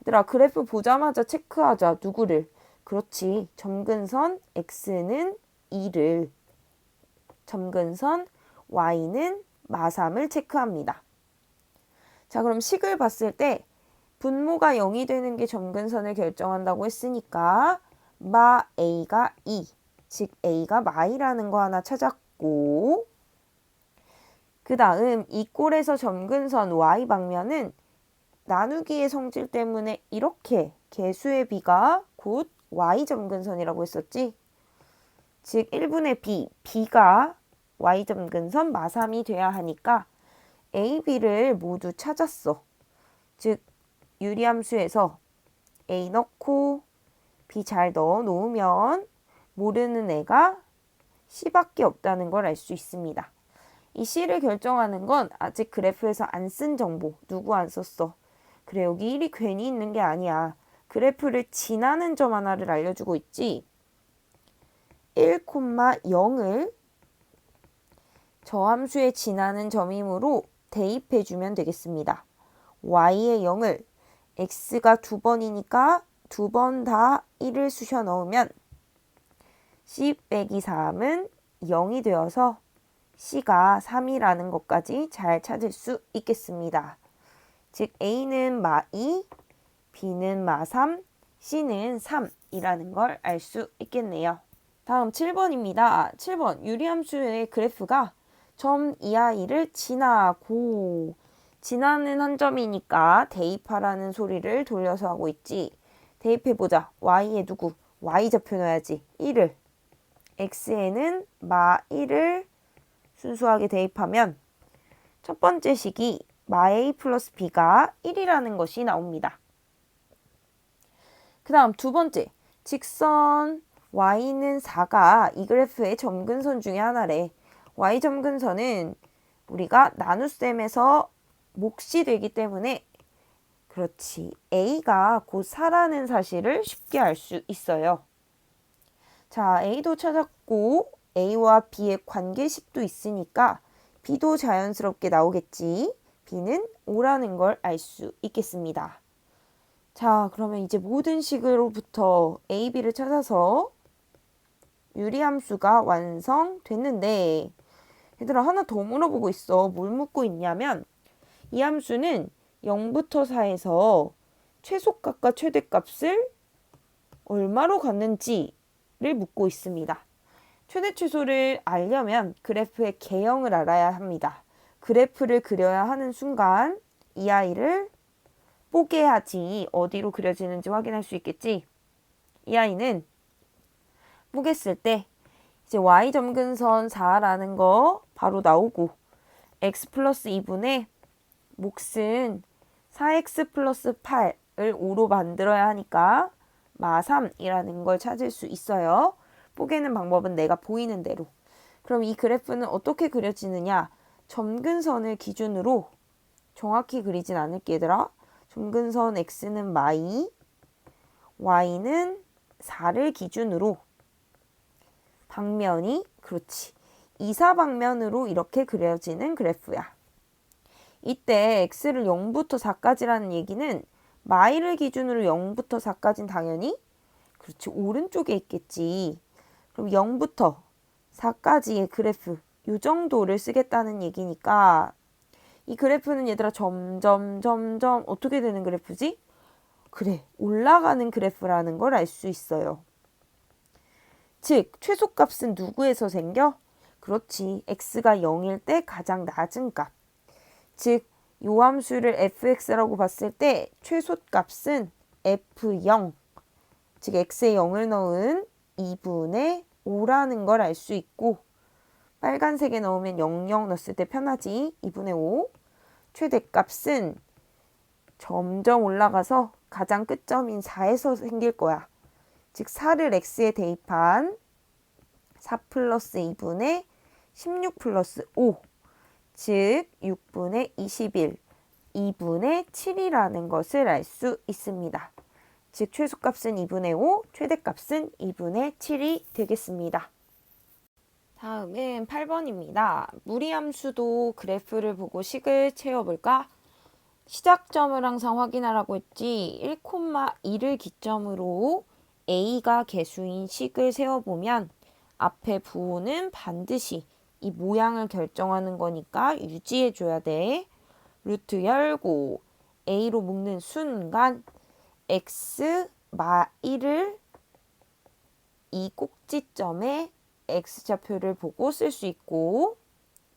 얘들아, 그래프 보자마자 체크하자. 누구를? 그렇지. 점근선 x는 2를, 점근선 y는 마3을 체크합니다. 자, 그럼 식을 봤을 때 분모가 0이 되는 게 점근선을 결정한다고 했으니까 마 a가 2, 즉 a가 마이라는 거 하나 찾았고, 그 다음 이 꼴에서 점근선 y 방면은 나누기의 성질 때문에 이렇게 개수의 b가 곧 y 점근선이라고 했었지. 즉 1분의 b, b가 y 점근선 마3이 돼야 하니까 a, b를 모두 찾았어. 즉 유리함수에서 a 넣고 b 잘 넣어 놓으면 모르는 애가 c밖에 없다는 걸 알 수 있습니다. 이 c를 결정하는 건 아직 그래프에서 안 쓴 정보. 누구 안 썼어? 그래, 여기 1이 괜히 있는 게 아니야. 그래프를 지나는 점 하나를 알려주고 있지. 1,0을 저함수에 지나는 점이므로 대입해주면 되겠습니다. y의 0을 x가 2번이니까 2번 다 1을 쑤셔 넣으면 c 빼기 3은 0이 되어서 c가 3이라는 것까지 잘 찾을 수 있겠습니다. 즉 a는 마2, b는 마3, c는 3이라는 걸 알 수 있겠네요. 다음 7번입니다. 7번 유리함수의 그래프가 점 이하이를 지나고, 지나는 한 점이니까 대입하라는 소리를 돌려서 하고 있지. 대입해보자. y에 누구? y좌표 넣어야지. 1을. x에는 마 1을 순수하게 대입하면 첫 번째 식이 마 a 플러스 b가 1이라는 것이 나옵니다. 그 다음 두 번째, 직선 y는 4가 이 그래프의 점근선 중에 하나래. y 점근선은 우리가 나눗셈에서 몫이 되기 때문에 그렇지, a가 곧 4라는 사실을 쉽게 알 수 있어요. 자, a도 찾았고 a와 b의 관계식도 있으니까 b도 자연스럽게 나오겠지. b는 5라는 걸 알 수 있겠습니다. 자, 그러면 이제 모든 식으로부터 a, b를 찾아서 유리함수가 완성됐는데, 얘들아 하나 더 물어보고 있어. 뭘 묻고 있냐면 이 함수는 0부터 4에서 최소값과 최대값을 얼마로 갖는지를 묻고 있습니다. 최대 최소를 알려면 그래프의 개형을 알아야 합니다. 그래프를 그려야 하는 순간 이 아이를 뽀개야지 어디로 그려지는지 확인할 수 있겠지. 이 아이는 뽀갰을 때 이제 y 점근선 4라는 거 바로 나오고 x 플러스 2분의 몫은 4x 플러스 8을 5로 만들어야 하니까 마3이라는 걸 찾을 수 있어요. 뽀개는 방법은 내가 보이는 대로. 그럼 이 그래프는 어떻게 그려지느냐? 점근선을 기준으로 정확히 그리진 않을게 얘들아. 점근선 x는 마2, y는 4를 기준으로 방면이 그렇지. 이사방면으로 이렇게 그려지는 그래프야. 이때 x를 0부터 4까지라는 얘기는 마이를 기준으로 0부터 4까지는 당연히 그렇지 오른쪽에 있겠지. 그럼 0부터 4까지의 그래프 이 정도를 쓰겠다는 얘기니까 이 그래프는 얘들아 점점 어떻게 되는 그래프지? 그래, 올라가는 그래프라는 걸 알 수 있어요. 즉 최소값은 누구에서 생겨? 그렇지, x가 0일 때 가장 낮은 값. 즉, 요 함수를 fx라고 봤을 때 최소값은 f0, 즉 x에 0을 넣은 2분의 5라는 걸 알 수 있고, 빨간색에 넣으면 00 넣었을 때 편하지. 2분의 5. 최대값은 점점 올라가서 가장 끝점인 4에서 생길 거야. 즉 4를 x에 대입한 4 플러스 2분의 16 플러스 5, 즉 6분의 21, 2분의 7이라는 것을 알 수 있습니다. 즉 최소값은 2분의 5, 최대값은 2분의 7이 되겠습니다. 다음은 8번입니다. 무리함수도 그래프를 보고 식을 채워볼까? 시작점을 항상 확인하라고 했지. 1,2를 기점으로 a가 개수인 식을 세워보면 앞에 부호는 반드시 이 모양을 결정하는 거니까 유지해줘야 돼. 루트 열고 a로 묶는 순간 x 마 1을 이 꼭지점에 x좌표를 보고 쓸 수 있고,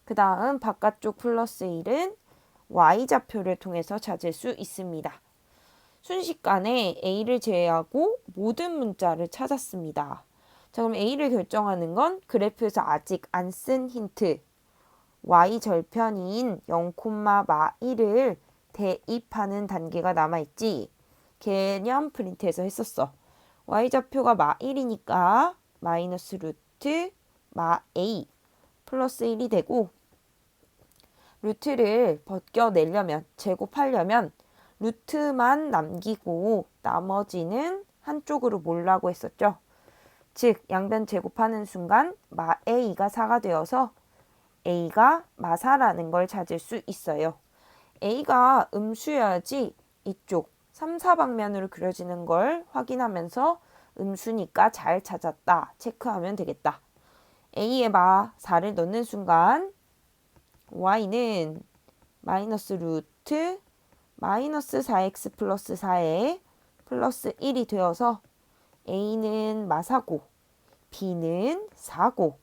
그 다음 바깥쪽 플러스 1은 y좌표를 통해서 찾을 수 있습니다. 순식간에 a를 제외하고 모든 문자를 찾았습니다. 자, 그럼 a를 결정하는 건 그래프에서 아직 안 쓴 힌트, y 절편인 0,1을 대입하는 단계가 남아있지. 개념 프린트에서 했었어. y좌표가 마1이니까 마이너스 루트 마 a 플러스 1이 되고, 루트를 벗겨내려면, 제곱하려면 루트만 남기고 나머지는 한쪽으로 몰라고 했었죠. 즉 양변 제곱하는 순간 마 a가 4가 되어서 a가 마 4라는 걸 찾을 수 있어요. a가 음수여야지 이쪽 3, 4방면으로 그려지는 걸 확인하면서 음수니까 잘 찾았다 체크하면 되겠다. a에 마 4를 넣는 순간 y는 마이너스 루트 마이너스 4x 플러스 4에 플러스 1이 되어서 a는 마 4고 b는 4고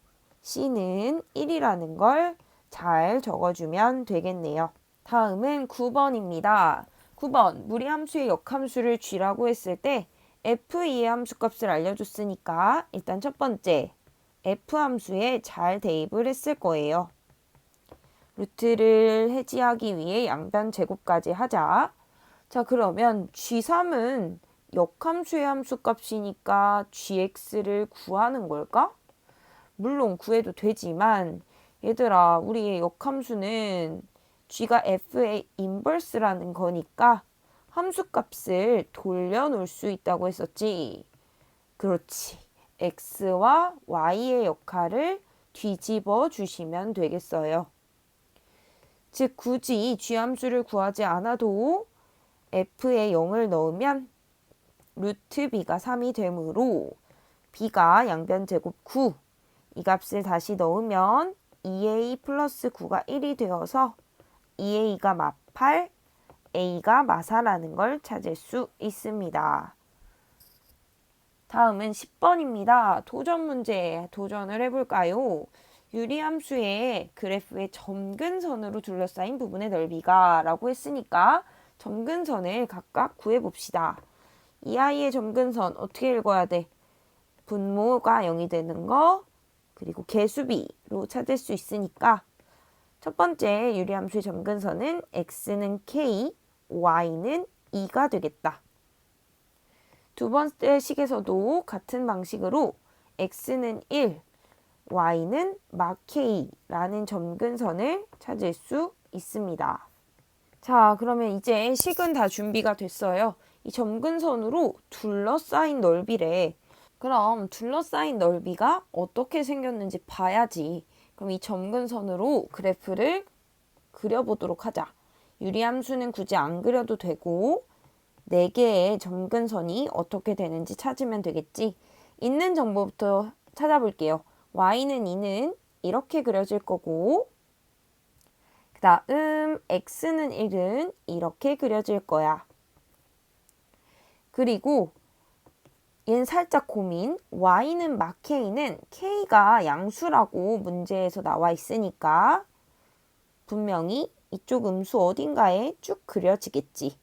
c는 1이라는 걸 잘 적어주면 되겠네요. 다음은 9번입니다. 9번 무리함수의 역함수를 g라고 했을 때 f2의 함수값을 알려줬으니까 일단 첫 번째 f함수에 잘 대입을 했을 거예요. 루트를 해지하기 위해 양변 제곱까지 하자. 자, 그러면 g3은 역함수의 함수값이니까 gx를 구하는 걸까? 물론 구해도 되지만 얘들아, 우리의 역함수는 g가 f의 인버스라는 거니까 함수값을 돌려놓을 수 있다고 했었지. 그렇지. x와 y의 역할을 뒤집어 주시면 되겠어요. 즉 굳이 g함수를 구하지 않아도 f에 0을 넣으면 루트 b가 3이 되므로 b가 양변 제곱 9, 이 값을 다시 넣으면 2a 플러스 9가 1이 되어서 2a가 마 8, a가 마 4라는 걸 찾을 수 있습니다. 다음은 10번입니다. 도전 문제 도전을 해볼까요? 유리함수의 그래프의 점근선으로 둘러싸인 부분의 넓이가 라고 했으니까 점근선을 각각 구해봅시다. 이 아이의 점근선 어떻게 읽어야 돼? 분모가 0이 되는 거, 그리고 개수비로 찾을 수 있으니까 첫 번째 유리함수의 점근선은 x는 k, y는 2가 되겠다. 두 번째 식에서도 같은 방식으로 x는 1, y는 마 k라는 점근선을 찾을 수 있습니다. 자, 그러면 이제 식은 다 준비가 됐어요. 이 점근선으로 둘러싸인 넓이래. 그럼 둘러싸인 넓이가 어떻게 생겼는지 봐야지. 그럼 이 점근선으로 그래프를 그려보도록 하자. 유리함수는 굳이 안 그려도 되고 4개의 점근선이 어떻게 되는지 찾으면 되겠지. 있는 정보부터 찾아볼게요. y는 2는 이렇게 그려질 거고, 그 다음 x는 1은 이렇게 그려질 거야. 그리고 얘는 살짝 고민. y는 마 k는 k가 양수라고 문제에서 나와 있으니까 분명히 이쪽 음수 어딘가에 쭉 그려지겠지.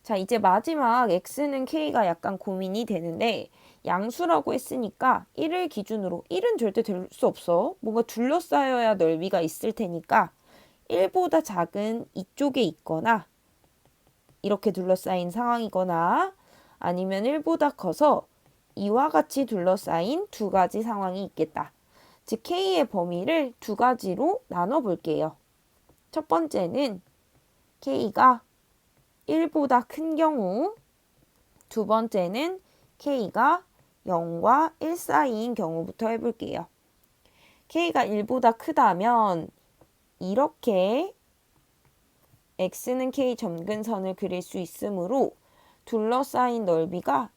자, 이제 마지막 x는 k가 약간 고민이 되는데 양수라고 했으니까 1을 기준으로 1은 절대 될 수 없어. 뭔가 둘러싸여야 넓이가 있을 테니까 1보다 작은 이쪽에 있거나 이렇게 둘러싸인 상황이거나 아니면 1보다 커서 이와 같이 둘러싸인 두 가지 상황이 있겠다. 즉 K의 범위를 두 가지로 나눠 볼게요. 첫 번째는 K가 1보다 큰 경우, 두 번째는 K가 0과 1 사이인 경우부터 해볼게요. K가 1보다 크다면 이렇게 X는 K 점근선을 그릴 수 있으므로 둘러싸인 넓이가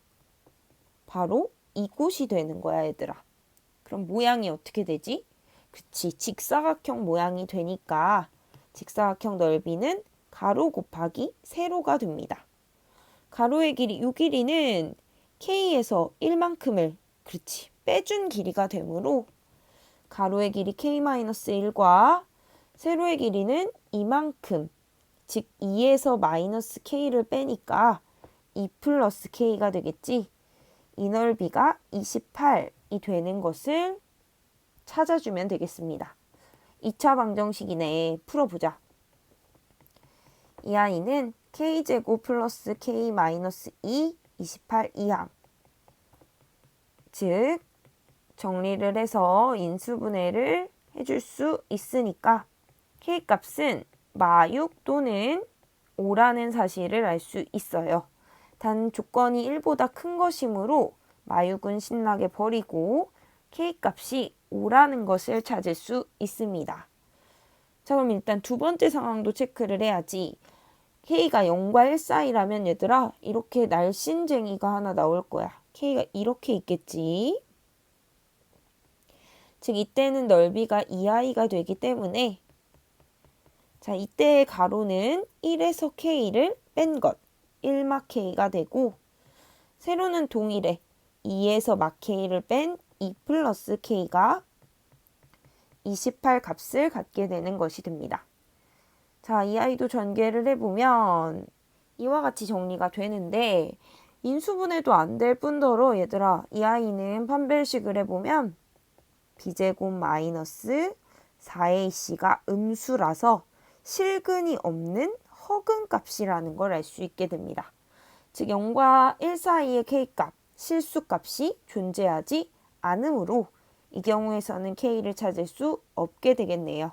바로 이곳이 되는 거야, 얘들아. 그럼 모양이 어떻게 되지? 그치, 직사각형 모양이 되니까 직사각형 넓이는 가로 곱하기 세로가 됩니다. 가로의 길이, 이 길이는 K에서 1만큼을 그렇지 빼준 길이가 되므로 가로의 길이 K-1과 세로의 길이는 이만큼, 즉 2에서 마이너스 K를 빼니까 2 플러스 K가 되겠지. 이 넓이가 28이 되는 것을 찾아주면 되겠습니다. 2차 방정식이네. 풀어보자. 이 아이는 K제곱 플러스 K 마이너스 2, 28 이항. 즉 정리를 해서 인수분해를 해줄 수 있으니까 K값은 마6 또는 5라는 사실을 알 수 있어요. 단 조건이 1보다 큰 것이므로 마6은 신나게 버리고 K값이 5라는 것을 찾을 수 있습니다. 자, 그럼 일단 두 번째 상황도 체크를 해야지. K가 0과 1 사이라면 얘들아 이렇게 날씬쟁이가 하나 나올 거야. K가 이렇게 있겠지. 즉 이때는 넓이가 2i가 되기 때문에 자, 이때의 가로는 1에서 K를 뺀 것, 1마 K가 되고 세로는 동일해. 2에서 마 K를 뺀 2 플러스 K가 28 값을 갖게 되는 것이 됩니다. 자, 이 아이도 전개를 해보면 이와 같이 정리가 되는데 인수분해도 안 될 뿐더러 얘들아 이 아이는 판별식을 해보면 b제곱 마이너스 4ac가 음수라서 실근이 없는 허근 값이라는 걸 알 수 있게 됩니다. 즉 0과 1 사이의 K값, 실수값이 존재하지 않으므로 이 경우에서는 K를 찾을 수 없게 되겠네요.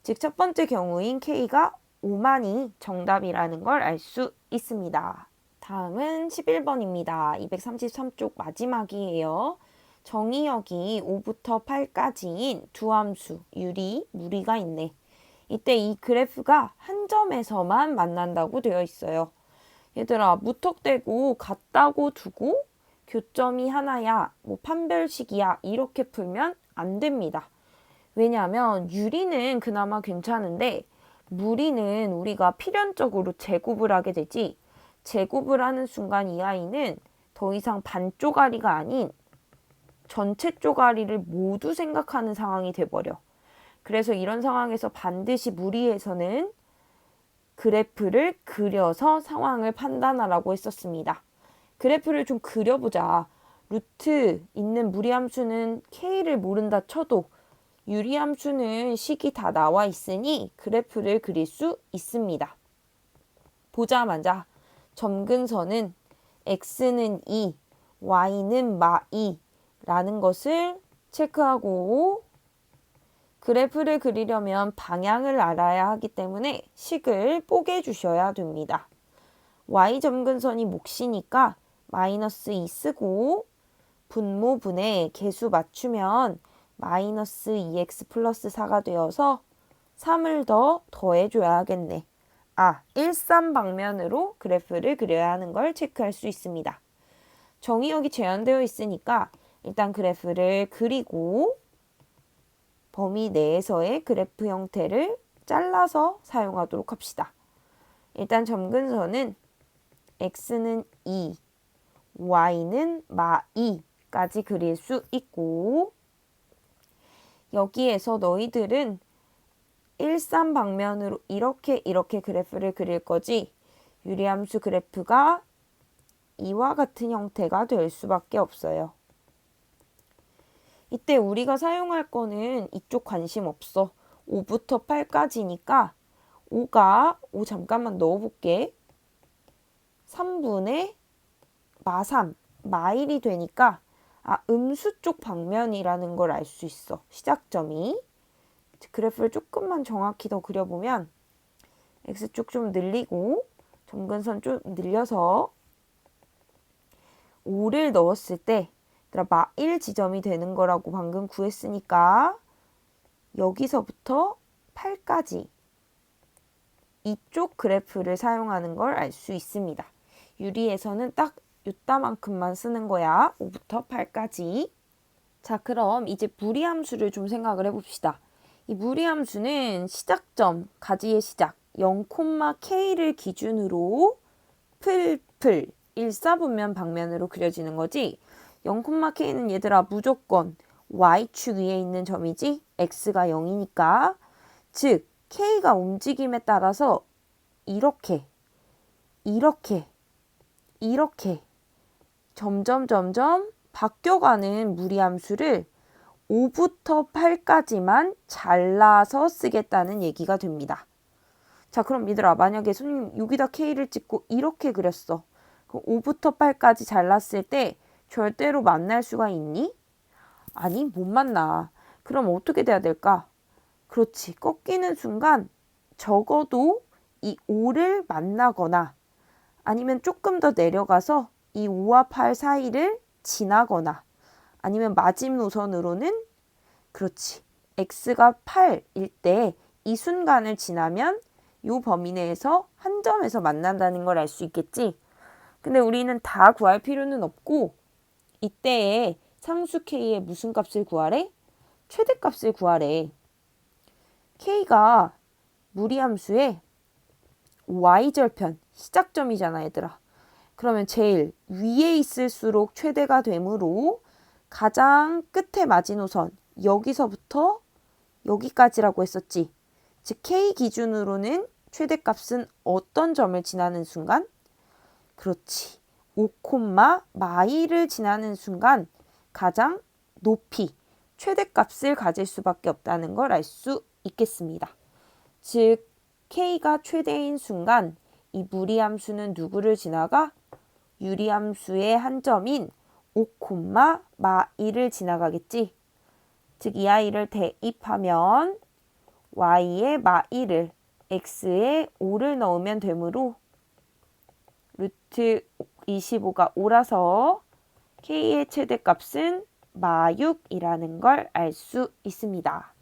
즉 첫 번째 경우인 K가 5만이 정답이라는 걸 알 수 있습니다. 다음은 11번입니다. 233쪽 마지막이에요. 정의역이 5부터 8까지인 두 함수 유리, 무리가 있네. 이때 이 그래프가 한 점에서만 만난다고 되어 있어요. 얘들아 무턱대고 같다고 두고 교점이 하나야, 뭐 판별식이야 이렇게 풀면 안 됩니다. 왜냐하면 유리는 그나마 괜찮은데 무리는 우리가 필연적으로 제곱을 하게 되지 제곱을 하는 순간 이 아이는 더 이상 반 쪼가리가 아닌 전체 쪼가리를 모두 생각하는 상황이 돼버려. 그래서 이런 상황에서 반드시 무리에서는 그래프를 그려서 상황을 판단하라고 했었습니다. 그래프를 좀 그려보자. 루트 있는 무리함수는 K를 모른다 쳐도 유리함수는 식이 다 나와 있으니 그래프를 그릴 수 있습니다. 보자마자 점근선은 x는 2, y는 마2 라는 것을 체크하고 그래프를 그리려면 방향을 알아야 하기 때문에 식을 뽀개 주셔야 됩니다. y점근선이 몫이니까 마이너스 2 쓰고 분모분에 개수 맞추면 마이너스 2x 플러스 4가 되어서 3을 더 더해줘야 하겠네. 13방면으로 그래프를 그려야 하는 걸 체크할 수 있습니다. 정의역이 제한되어 있으니까 일단 그래프를 그리고 범위 내에서의 그래프 형태를 잘라서 사용하도록 합시다. 일단 점근선은 x는 2, y는 마2까지 그릴 수 있고 여기에서 너희들은 일삼방면으로 이렇게 그래프를 그릴 거지 유리함수 그래프가 이와 같은 형태가 될 수밖에 없어요. 이때 우리가 사용할 거는 이쪽 관심 없어. 5부터 8까지니까 5 잠깐만 넣어볼게. 3분의 마3, 마1이 되니까 음수 쪽 방면이라는 걸 알 수 있어. 시작점이. 그래프를 조금만 정확히 더 그려보면 X쪽 좀 늘리고 점근선 좀 늘려서 5를 넣었을 때 마1 지점이 되는 거라고 방금 구했으니까 여기서부터 8까지 이쪽 그래프를 사용하는 걸 알 수 있습니다. 유리에서는 딱 이따만큼만 쓰는 거야. 5부터 8까지. 자, 그럼 이제 무리함수를 좀 생각을 해봅시다. 이 무리함수는 시작점, 가지의 시작 0,k를 기준으로 풀 일사분면 방면으로 그려지는 거지. 0,k는 얘들아 무조건 y축 위에 있는 점이지 x가 0이니까 즉 k가 움직임에 따라서 이렇게 점점 바뀌어가는 무리함수를 5부터 8까지만 잘라서 쓰겠다는 얘기가 됩니다. 자, 그럼 얘들아, 만약에 선생님 여기다 K를 찍고 이렇게 그렸어. 그럼 5부터 8까지 잘랐을 때 절대로 만날 수가 있니? 아니, 못 만나. 그럼 어떻게 돼야 될까? 그렇지, 꺾이는 순간 적어도 이 5를 만나거나 아니면 조금 더 내려가서 이 5와 8 사이를 지나거나 아니면 마지노선으로는 그렇지, x가 8일 때 이 순간을 지나면 이 범위 내에서 한 점에서 만난다는 걸 알 수 있겠지. 근데 우리는 다 구할 필요는 없고 이때에 상수 k의 무슨 값을 구하래? 최대값을 구하래. k가 무리함수의 y절편 시작점이잖아 얘들아. 그러면 제일 위에 있을수록 최대가 되므로 가장 끝에 마지노선 여기서부터 여기까지라고 했었지. 즉 K 기준으로는 최대값은 어떤 점을 지나는 순간? 그렇지. 5, 마2를 지나는 순간 가장 높이 최대값을 가질 수밖에 없다는 걸 알 수 있겠습니다. 즉 K가 최대인 순간 이 무리함수는 누구를 지나가? 유리함수의 한 점인 5, 마2를 지나가겠지. 즉 이 아이를 대입하면 y의 마1을 x에 5를 넣으면 되므로 루트 25가 5라서 k의 최대값은 마6이라는 걸 알 수 있습니다.